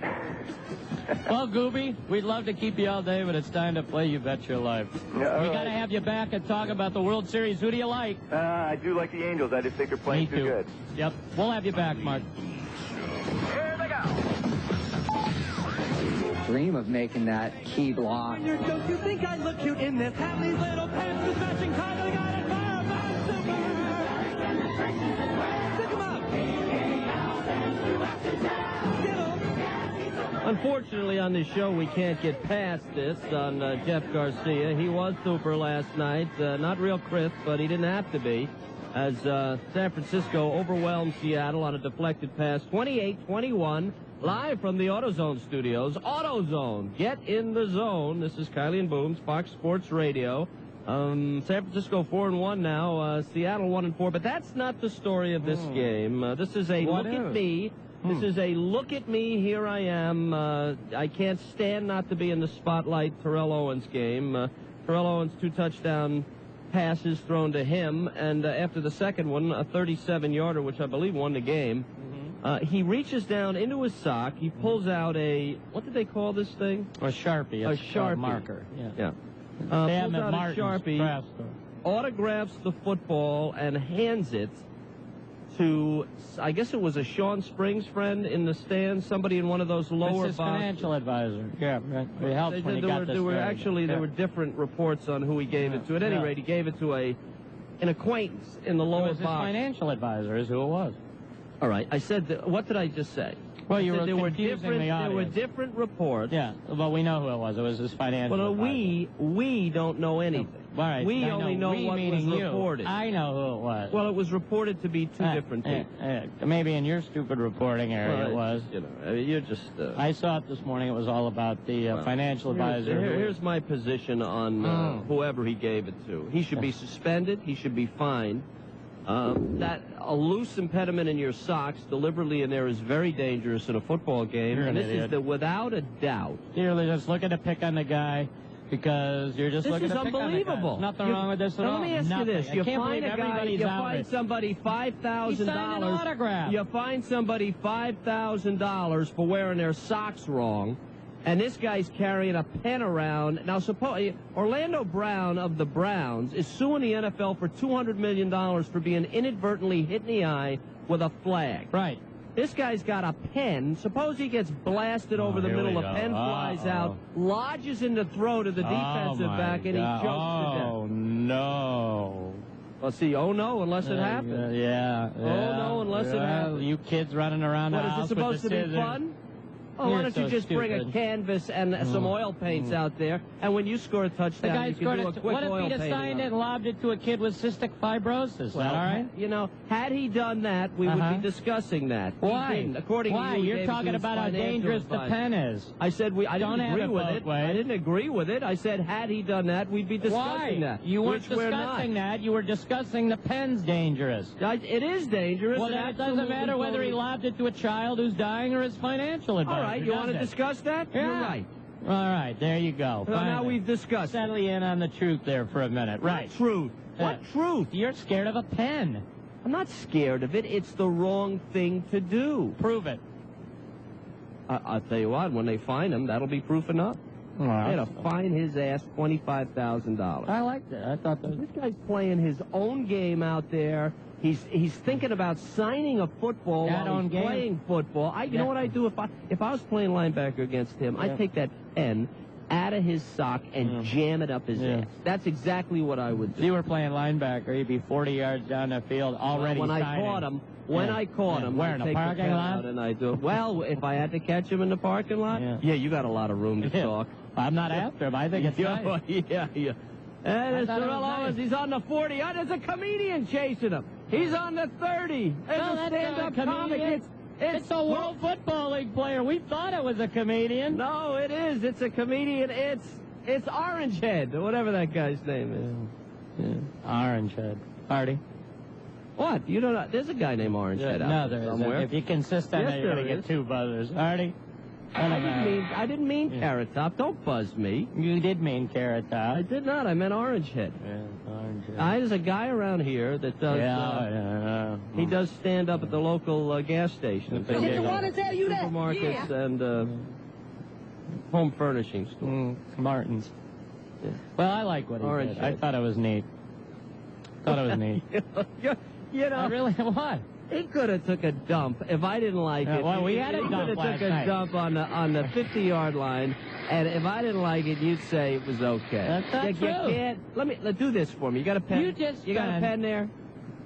Well, Gooby, we'd love to keep you all day, but it's time to play You Bet Your Life. We got to have you back and talk about the World Series. Who do you like? I do like the Angels. I just think they're playing too good. Yep. We'll have you back, Mark. Here they go. Dream of making that key block. Don't you think I look cute in this hat? These little pants with matching ties. I got it. Pick 'em up. Unfortunately, on this show, we can't get past this on Jeff Garcia. He was super last night. Not real crisp, but he didn't have to be, as San Francisco overwhelmed Seattle on a deflected pass, 28-21, live from the AutoZone studios. AutoZone, get in the zone. This is Kiley and Booms, Fox Sports Radio. San Francisco 4-1 now. Seattle 1-4, but that's not the story of this game. This is a look at me. This is a look at me, here I am. I can't stand not to be in the spotlight Terrell Owens game. Terrell Owens, 2 touchdown passes thrown to him, and after the second one, a 37-yarder, which I believe won the game. He reaches down into his sock. He pulls out what did they call this thing? A Sharpie. A Sharpie. Marker. Yeah. Pulls out a Sharpie, autographs the football, and hands it to, I guess it was a Sean Springs friend in the stands, somebody in one of those lower boxes. Financial advisor. Yeah, it helped when he got this. There were different reports on who he gave it to. At any rate, he gave it to an acquaintance in the lower box. His financial advisor is who it was. All right. I said, what did I just say? Well, you were confusing the audience. There were different reports. Yeah, but we know who it was. It was his financial advisor. We don't know anything. All right, we only know what was reported. I know who it was. Well, it was reported to be 2 different people. Maybe in your stupid reporting area it was. You're just... I saw it this morning. It was all about the financial advisor. Here's my position on whoever he gave it to. He should be suspended. He should be fined. that a loose impediment in your socks deliberately in there is very dangerous in a football game. You're And an this idiot. is the without a doubt. You're just looking to pick on the guy because you're just This looking is to pick on the guy. unbelievable. There's nothing wrong with this at all. Let me ask you this: I you can't find believe a guy, everybody's you outraged. find somebody $5,000. He signed an autograph. You find somebody $5,000 for wearing their socks wrong, and this guy's carrying a pen around. Now, suppose Orlando Brown of the Browns is suing the NFL for $200 million for being inadvertently hit in the eye with a flag. Right. This guy's got a pen. Suppose he gets blasted over the here middle. we The go. pen flies out, lodges in the throat of the defensive back, and he chokes to death. Oh, no. Well, see, oh no, unless it happens. Yeah. Oh, no, unless it happens. You kids running around the What, is house it supposed with to the be scissors. fun? Oh, You're why don't you so just bring a stupid. canvas and some oil paints out there, and when you score a The touchdown, guy you can scored do a it. quick What if oil he'd have painting signed on it and lobbed it to a kid with cystic fibrosis? Is that all right? You know, had he done that, we would be discussing that. He Why? didn't. According Why? to you, he You're gave it to talking his about how financial dangerous the advisor. pen is. I said I Don't didn't have agree it with both it. ways. I didn't agree with it. I said had he done that, we'd be discussing Why? that. You weren't which we're not. discussing that. You were discussing the pen's dangerous. It is dangerous. Well, then it doesn't matter whether he lobbed it to a child who's dying or his financial advisor. All right, you want to does it? discuss that? Yeah. You're right. All right, there you go. Well, now Finally. we've discussed it. Settle in on the truth there for a minute. Right. What truth? What truth? You're scared of a pen. I'm not scared of it. It's the wrong thing to do. Prove it. I'll tell you what, when they find him, that'll be proof enough. All right. They're going to fine his ass $25,000. I liked it. I thought that. This guy's playing his own game out there. He's thinking about signing a football while he's playing football. You know what I'd do if I was playing linebacker against him? I'd take that pen out of his sock and jam it up his ass. That's exactly what I would do. If you were playing linebacker, he'd be 40 yards down the field already When signing. I caught him, I caught him, Where, I'd in a take the parking pen lot? out and I do. Well, if I had to catch him in the parking lot, you got a lot of room to talk. I'm not after him. I think it's nice. Yeah. And nice. he's on the 40. There's a comedian chasing him. He's on the 30. There's No, a that's stand-up not a comic. comedian. It's a World Football League player. We thought it was a comedian. No, it is. It's a comedian. It's Orange Head, or whatever that guy's name is. Orange Head. Artie? What? You don't know? There's a guy named Orange Head out there somewhere. If you insist on that, you're going to get 2 buzzers. Artie? I didn't mean Carrot Top. Don't buzz me. You did mean Carrot Top. I did not. I meant Orange Head. Yeah, Orange Head. There's a guy around here that does. He does stand up at the local gas stations, supermarkets, and home furnishing stores. Martin's. Yeah. Well, I like what he Orange did. Head. I thought it was neat. You know, I really what? He could have took a dump if I didn't like it. Well, we had a dump He could have last took a night. dump on the 50-yard line, and if I didn't like it, you'd say it was okay. That's not you true. Let's do this for me. You got a pen? You got a pen there?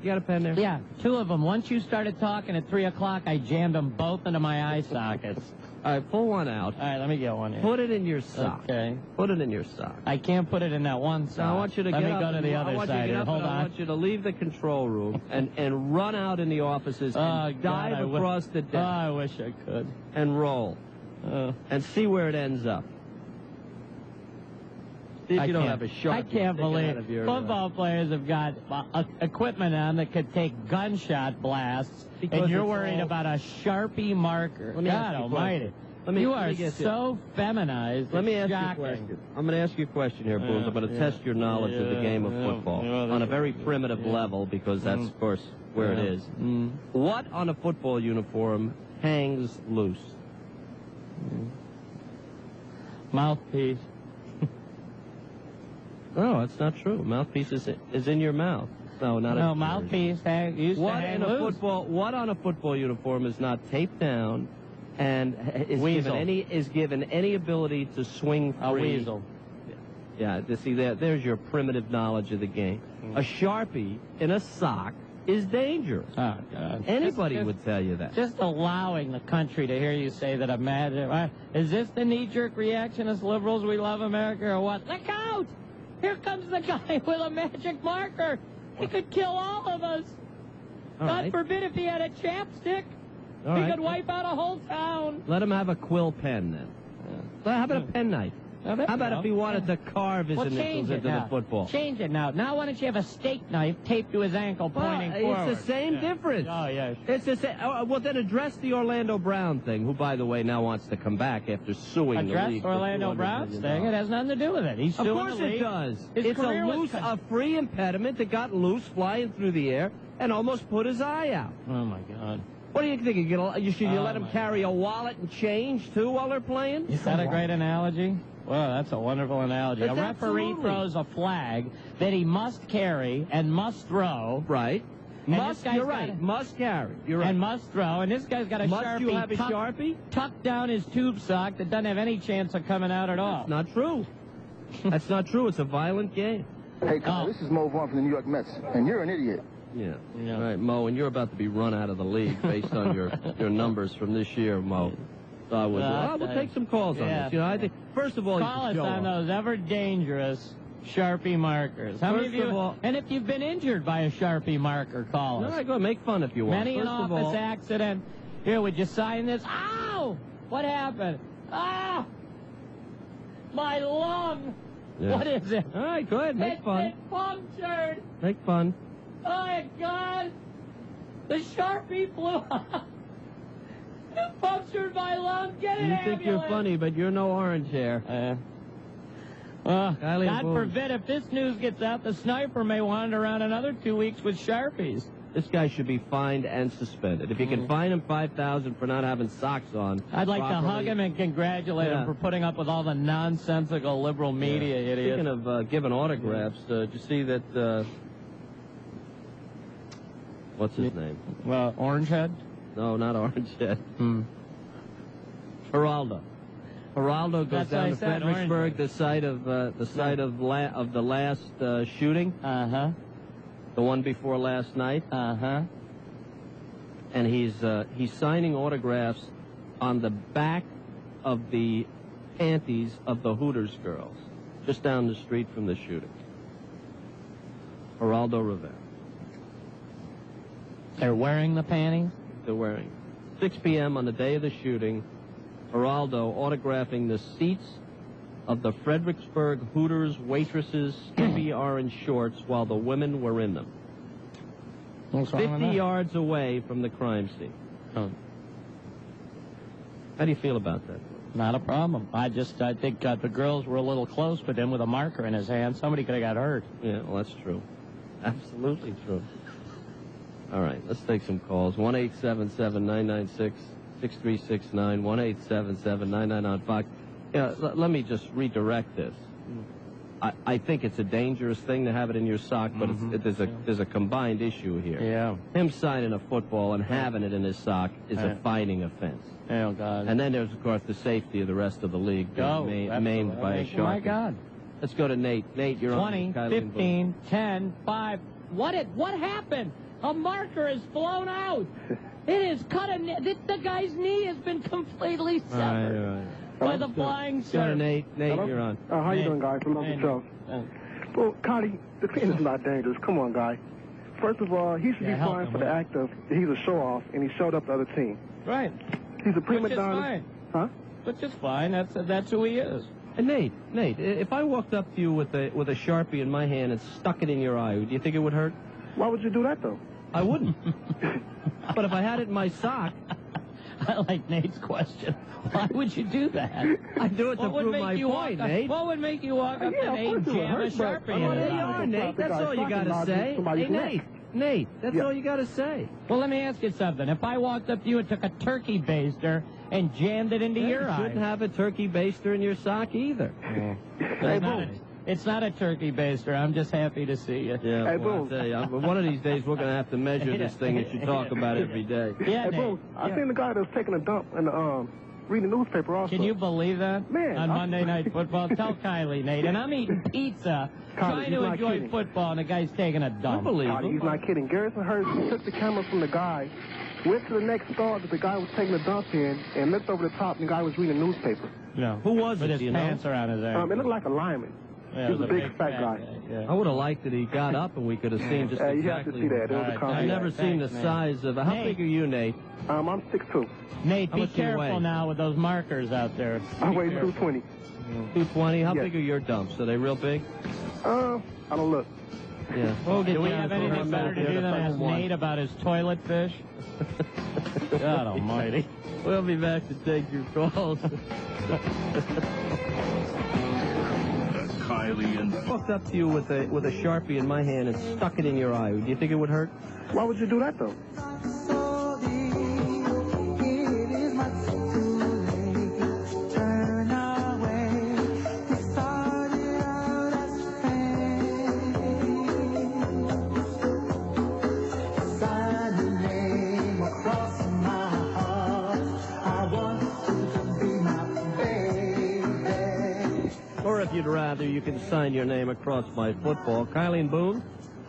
You got a pen there? Yeah, 2 of them. Once you started talking at 3 o'clock, I jammed them both into my eye sockets. All right, pull one out. All right, let me get one here. Put it in your sock. Okay. Put it in your sock. I can't put it in that one sock. Now, I want you to let get me up go to and- the I other want you to side get here. up Hold and I on. want you to leave the control room and run out in the offices and dive across the desk. Oh, I wish I could. And roll. And see where it ends up. See if you don't have a sharp. I can't believe football players have got equipment on that could take gunshot blasts, Because and you're it's worried all- about a Sharpie marker. Let me ask God you a almighty. question. You let are me get so feminized. Let me it's ask shocking. you a question. I'm going to ask you a question here, Boones. I'm going to test your knowledge of the game of football on a very primitive level, because that's, of course, where it is. What on a football uniform hangs loose? Mouthpiece. No, that's not true. Mouthpiece is in your mouth. No, not No, in mouthpiece used to hang loose. What on a football uniform is not taped down and is given any ability to swing free? A weasel. Yeah, see, there's your primitive knowledge of the game. A Sharpie in a sock is dangerous. Oh, God. Anybody would tell you that. Just allowing the country to hear you say that is this the knee-jerk reaction as liberals, we love America, or what? Look out! Here comes the guy with a magic marker. He could kill all of us. God forbid if he had a chapstick. He could wipe out a whole town. Let him have a quill pen, then. How about a penknife? How about if he wanted to carve his initials into the football? Change it now. Now why don't you have a steak knife taped to his ankle pointing forward? It's the same difference. Oh, yeah. It's the same. Well, then address the Orlando Brown thing, who, by the way, now wants to come back after suing the league. Address Orlando Brown's thing? It has nothing to do with it. He's suing the league. Of course it does. His It's career a free impediment that got loose flying through the air and almost put his eye out. Oh, my God. What do you think? Should you let him carry a wallet and change, too, while they're playing? Is that a great analogy? Well, that's a wonderful analogy. That's a referee throws a flag that he must carry and must throw. Right. You're right. Must carry. You're right. And must throw. And this guy's got a Sharpie. Must you have a Sharpie? Tucked down his tube sock that doesn't have any chance of coming out at all. That's not true. That's not true. It's a violent game. Hey, Carl, this is Mo Vaughn from the New York Mets, and you're an idiot. Yeah. All right, Mo, and you're about to be run out of the league based on your numbers from this year, Mo. So we'll take some calls on this. You know, I think first of all, call us on those ever dangerous Sharpie markers. How many of you? And if you've been injured by a Sharpie marker, call us. All right, go ahead, make fun if you want. Many an office accident. Here, would you sign this? Ow! What happened? Ah! My lung. Yeah. What is it? All right, go ahead, make fun. It's punctured. Make fun. Oh, my God. The Sharpie flew off. It punctured my lung. Get an ambulance. You think you're funny, but you're no orange hair. God forbid if this news gets out, the sniper may wander around another 2 weeks with Sharpies. This guy should be fined and suspended. If you can fine him $5,000 for not having socks on. I'd like to hug him and congratulate him for putting up with all the nonsensical liberal media idiots. Speaking of giving autographs, did you see that, what's his name? Well, Orangehead? No, not Orangehead. Geraldo. Geraldo goes down to Fredericksburg, the site of the last shooting. The one before last night. And he's signing autographs on the back of the panties of the Hooters girls, just down the street from the shooting. Geraldo Rivera. They're wearing the panties? They're wearing. 6 p.m. on the day of the shooting, Geraldo autographing the seats of the Fredericksburg Hooters waitresses' skimpy orange shorts while the women were in them. 50 yards away from the crime scene. How do you feel about that? Not a problem. I think the girls were a little close with him with a marker in his hand. Somebody could have got hurt. Yeah, well, that's true. Absolutely true. All right, let's take some calls. 1-877-996-6369, 1-877-99-FOX. Yeah, let me just redirect this. I think it's a dangerous thing to have it in your sock, but there's a combined issue here. Yeah. Him signing a football and having it in his sock is a fining offense. Oh, God. And then there's, of course, the safety of the rest of the league being maimed by a shark. Oh, my God. Let's go to Nate. Nate, you're 20, on. 15, 10, 5. What happened? A marker has flown out. It has cut the guy's knee has been completely severed by the flying surf. Go to Nate. Nate, hello? You're on. How you doing, guys? I love the show. Well, Cotty, the thing is not dangerous. Come on, guy. First of all, he should be fined for the act of he's a show-off, and he showed up the other team. Right. He's a prima donna. Which is fine. Huh? Which is fine. That's who he is. And Nate, if I walked up to you with a Sharpie in my hand and stuck it in your eye, do you think it would hurt? Why would you do that, though? I wouldn't. But if I had it in my sock... I like Nate's question. Why would you do that? I do it to prove my point, Nate. What would make you walk up to Nate and jam a Sharpie in his eye? Nate, that's all you got to say. Hey, Nate, that's all you got to say. Well, let me ask you something. If I walked up to you and took a turkey baster and jammed it into your eye... You shouldn't have a turkey baster in your sock either. It's not a turkey baster. I'm just happy to see you. Yeah, hey, well, Boo. I tell you, one of these days we're going to have to measure this thing and you talk about it every day. Yeah, hey, Boo, I seen the guy that was taking a dump and reading the newspaper also. Can you believe that? Man, on Monday Night Football? Tell Kiley, Nate. And I'm eating pizza, trying to enjoy football, and the guy's taking a dump. I believe He's not kidding. Garrison Hurst took the camera from the guy, went to the next stall that the guy was taking a dump in, and looked over the top, and the guy was reading a newspaper. No. Who was it? With his pants around his ass. It looked like a lineman. Yeah, he was a big fat guy. Yeah. I would have liked that he got up and we could have seen just exactly. You have to see that. I've never seen the size of... How big are you, Nate? I'm 6'2". Nate, be careful now with those markers out there. I weigh 220. 220. How big are your dumps? Are they real big? I don't look. Yeah. Do we have anything better to do than ask Nate about his toilet fish? God almighty. We'll be back to take your calls. Kiley and... I walked up to you with a Sharpie in my hand and stuck it in your eye. Do you think it would hurt? Why would you do that, though? If you'd rather, you can sign your name across my football. Kiley and Boone,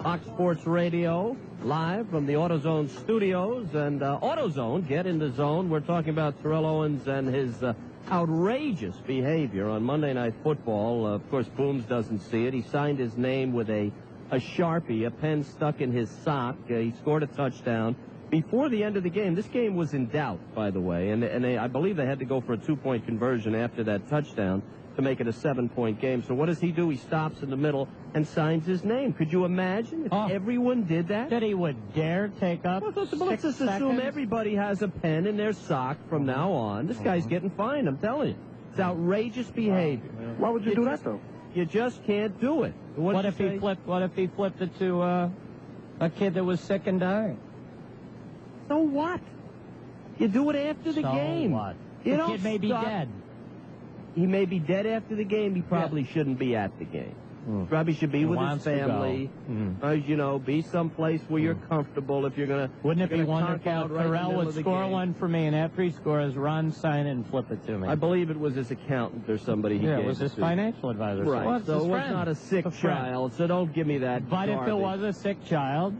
Fox Sports Radio, live from the AutoZone studios. And AutoZone, get in the zone. We're talking about Terrell Owens and his outrageous behavior on Monday Night Football. Of course, Boone's doesn't see it. He signed his name with a Sharpie, a pen stuck in his sock. He scored a touchdown. Before the end of the game, this game was in doubt, by the way, and I believe they had to go for a 2-point conversion after that touchdown to make it a 7-point game. So what does he do? He stops in the middle and signs his name. Could you imagine if everyone did that? That he would dare take up let's just assume everybody has a pen in their sock from now on. This guy's getting fined, I'm telling you. It's outrageous behavior. Why would you do that, though? You just can't do it. What if he flipped it to a kid that was sick and dying? So what? You do it after the game. So what? The kid may be dead. He may be dead after the game. He probably shouldn't be at the game. Probably should be with his family. You know, be someplace where you're comfortable. If you're gonna, wouldn't it be wonderful if Terrell would score one for me, and after he scores, run, sign it, and flip it to me? I believe it was his accountant or somebody. It was his financial advisor. Right. So it was not a sick child. So don't give me that. But if it was a sick child,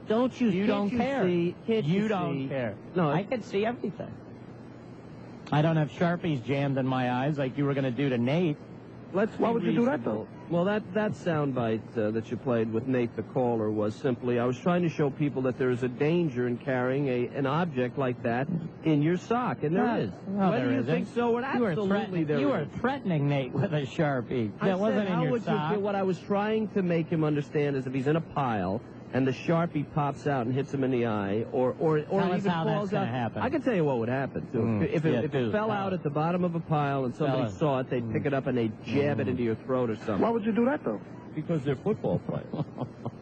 don't you? You don't care. You don't care. No, I can see everything. I don't have Sharpies jammed in my eyes like you were going to do to Nate. Why would you do that, though? Well, that soundbite that you played with Nate the caller was simply, I was trying to show people that there is a danger in carrying an object like that in your sock, and there is. Well, Whether you think so or not, absolutely there is. You were threatening Nate with a Sharpie. That wasn't in your sock. What I was trying to make him understand is if he's in a pile and the Sharpie pops out and hits him in the eye, or even falls out. Happen. I can tell you what would happen, too. If it fell out at the bottom of a pile and somebody saw it, they'd pick it up and they'd jab it into your throat or something. Why would you do that, though? Because they're football players.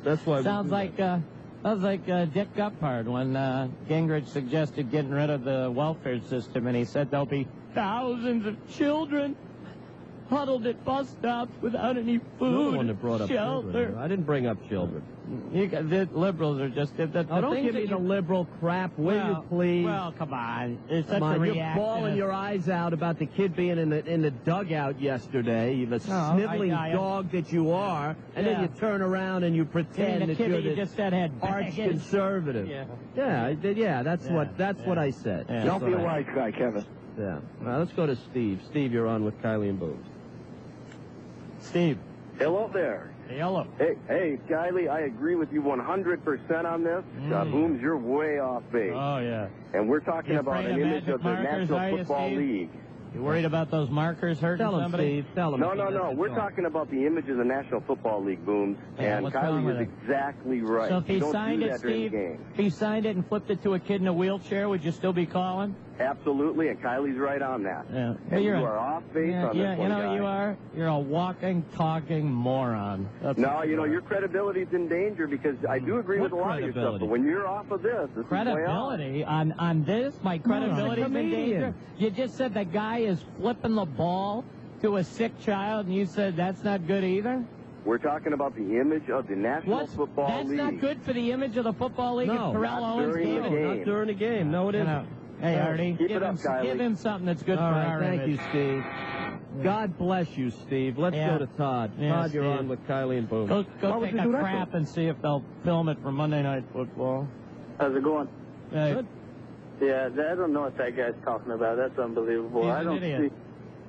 That's why. Sounds like Dick Gephardt when Gingrich suggested getting rid of the welfare system, and he said there'll be thousands of children huddled at bus stops without any food, You're the one that brought up shelter. Children. I didn't bring up children. The liberals are just... don't give me the liberal crap, will you, please? Well, come on. It's such a reaction. You're bawling your eyes out about the kid being in the dugout yesterday, the sniveling dog that you are, and then you turn around and you pretend that you're you just said had arch conservative. Yeah, that's what I said. Yeah. Don't be a wise guy, Kevin. Yeah. Now, let's go to Steve. Steve, you're on with Kiley and Boone. Steve. Hello there. Hello. Hey, Kiley, I agree with you 100% on this. Booms, you're way off base. Oh, yeah. And we're talking about an image of the National Football League. You worried about those markers hurting somebody? Steve, tell him. No. We're talking about the image of the National Football League, Booms. And Kiley is exactly right. So if he signed it, Steve, if he signed it and flipped it to a kid in a wheelchair, would you still be calling? Absolutely, and Kiley's right on that. Yeah. And you are off base on this one, you know guy. what you are? You're a walking, talking moron. Your credibility's in danger because I do agree with a lot of your stuff, but when you're off of this is credibility on this, my credibility's in danger. You just said the guy is flipping the ball to a sick child, and you said that's not good either? We're talking about the image of the National Football League. That's not good for the image of the Football League. No, not during the game. No, it isn't. Hey, Artie, give him something that's good for our thank image. you, Steve. God bless you, Steve. Let's go to Todd. Todd, you're on with Kiley and Boone. Go take a crap and see if they'll film it for Monday Night Football. How's it going? Hey. Good. Yeah, I don't know what that guy's talking about. That's unbelievable. He's an idiot.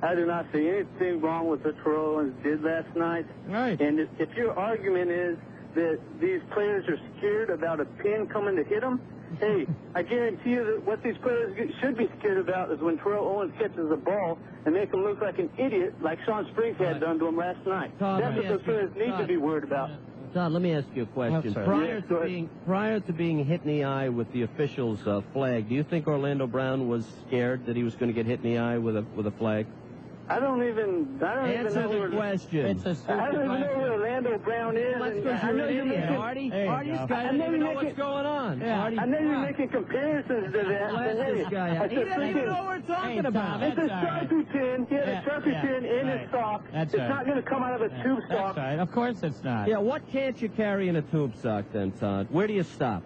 I do not see anything wrong with what Terrell Owens did last night. Right. And if your argument is that these players are scared about a pin coming to hit them, Hey, I guarantee you that what these players should be scared about is when Terrell Owens catches the ball and make him look like an idiot like Sean Springs had done to him last night. Todd, that's what those players need to be worried about. Todd, let me ask you a question. Prior to being hit in the eye with the official's flag, do you think Orlando Brown was scared that he was going to get hit in the eye with a flag? I don't even know the question. I don't even know who Orlando Brown is. I know you're making Artie's guy. I know you know what's going on. Yeah. I know you're making comparisons to that. Let this guy out. He doesn't even know what we're talking about. It's a Sharpie pin. He had a Sharpie pin in his sock. It's not going to come out of a tube sock. That's right. Of course it's not. Yeah, what can't you carry in a tube sock then, Todd? Where do you stop?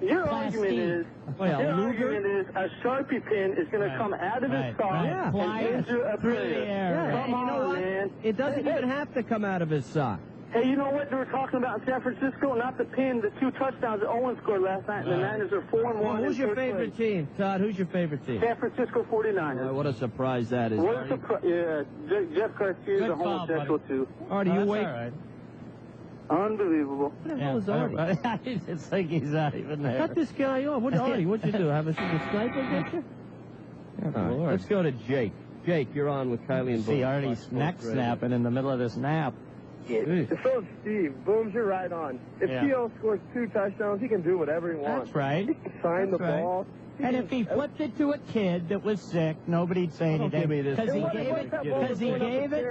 Your argument is a Sharpie pin is going to come out of his sock and into a player. Come on, man. It doesn't even have to come out of his sock. Hey, you know what they were talking about in San Francisco? Not the pin, the 2 touchdowns that Owens scored last night, and the Niners are 4-1. Well, who's your favorite team, Todd? Who's your favorite team? San Francisco 49ers. What a surprise that is. What a surprise. Yeah, Jeff Garcia is a homosexual, too. Artie, you wait. Unbelievable. What the hell is Artie? I just think he's not even there. Cut this guy off. Artie, what'd you do? Have a sniper get you? Right, let's go to Jake. Jake, you're on with Kiley and Boom. See Artie's neck snapping in the middle of this nap. Yeah, so Steve, Booms, you're right on. If T.O. scores 2 touchdowns, he can do whatever he wants. That's right. He can sign the ball. And if he flipped it to a kid that was sick, nobody'd say anything. Because he gave it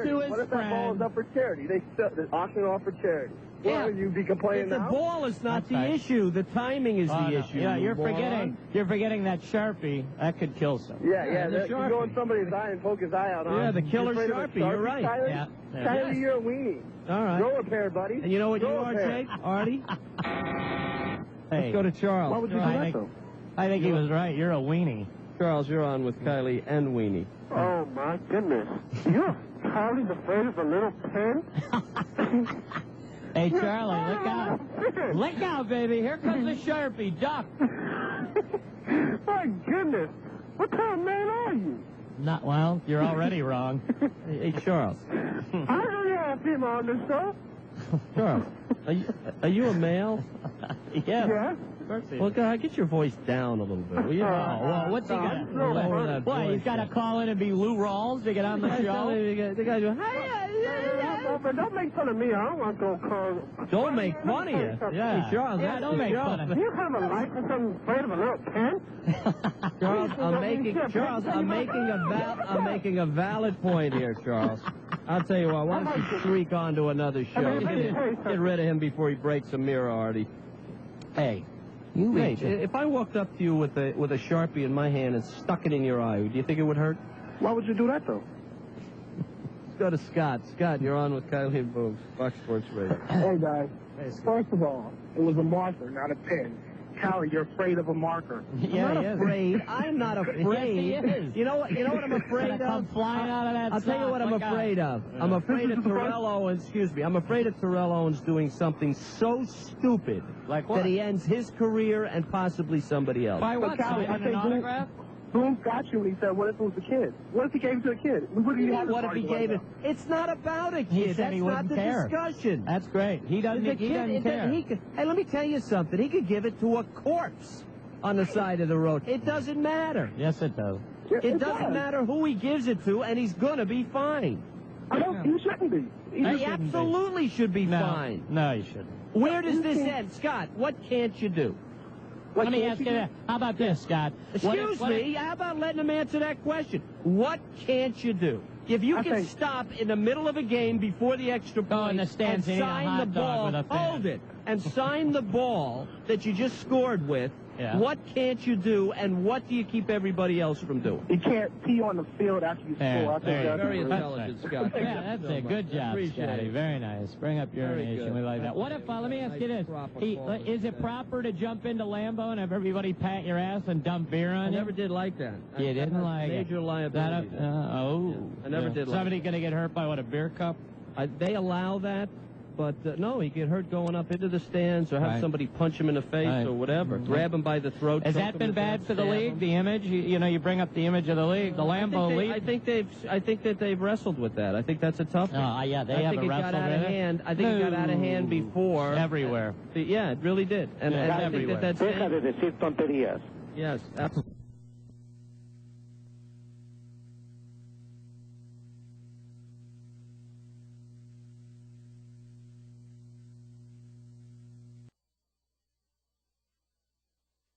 to his What if that ball is up for charity? They're auctioning off for charity. Yeah. Well, you'd be complaining The now? ball is not the issue. The timing is the issue. Yeah, you're forgetting that Sharpie. That could kill somebody. Yeah. You go in somebody's eye and poke his eye out. Yeah, the killer Sharpie. You're right. Tyler? Tyler, you're a weenie. All right. Grow a pair, buddy. And you know what you are, Jake? Artie? Let's go to Charles. Why would you do that, though? I think he was right. You're a weenie. Charles, you're on with Kiley and Weenie. Oh, my goodness. You're Kiley's afraid of a little pen? Hey, Charlie, look out. Look out, baby. Here comes the Sharpie. Duck. My goodness. What kind of man are you? Not well. You're already wrong. Hey, Charles. I don't have him on the show. Charles, are you a male? Yeah. Well, get your voice down a little bit, will you? Well, what's he got? What, he's got to call in and be Lou Rawls to get on the show? The guy goes, don't make fun of me. I don't want to go call. Don't make fun of you. Yeah, hey, Charles, don't make fun of me. Do you have a life for some afraid of a little pen? Charles, I'm making a valid point here, Charles. I'll tell you what. Why don't you streak on to another show? Get rid of him before he breaks a mirror, Artie. Hey. Wait, if I walked up to you with a Sharpie in my hand and stuck it in your eye, do you think it would hurt? Why would you do that, though? Let's go to Scott. Scott, you're on with Kiley and Boom, Fox Sports Radio. Hey, guys. First of all, it was a marker, not a pen. Kiley, you're afraid of a marker. Yeah, I'm not afraid. Yes, he is. You know what I'm afraid of? Come flying out of that I'll tell you what I'm afraid of. I'm afraid of Terrell Owens. Excuse me. I'm afraid of Terrell Owens doing something so stupid that he ends his career and possibly somebody else. By what? Signing an autograph? Boom got you when he said, what if it was a kid? What if he gave it to a kid? What if he gave it? It's not about a kid. He said That's he not wouldn't the care. discussion. That's great. He doesn't care. Hey, let me tell you something. He could give it to a corpse on the side of the road. It doesn't matter. Yes, it does. It doesn't matter who he gives it to, and he's going to be fine. He shouldn't be. He absolutely should be fine. No, he shouldn't. Where does this end? Scott, what can't you do? Let me ask you that. How about this, Scott? Excuse me, how about letting him answer that question? What can't you do? If you can stop in the middle of a game before the extra point and sign the ball, hold it, and sign the ball that you just scored with, what can't you do, and what do you keep everybody else from doing? You can't pee on the field after you score. I think that's very intelligent, Scott. Yeah, that's it. Good job, Scotty. Very nice. Bring up urination. We like that. What if, let me ask you this. Is it proper to jump into Lambeau and have everybody pat your ass and dump beer on you? I never did like that. You didn't like it? Major liability. I never did like Somebody going to get hurt by, a beer cup? They allow that? But no, he get hurt going up into the stands or have somebody punch him in the face or whatever. Grab him by the throat. Has that been bad for the league? The image, you know, you bring up the image of the league, the Lambeau League. I think that they've wrestled with that. I think that's a tough one. Yeah, they haven't wrestled with it. I think it got out of hand before. Everywhere. Yeah, it really did. And I think that's. Deja de decir tonterías. Yes, absolutely.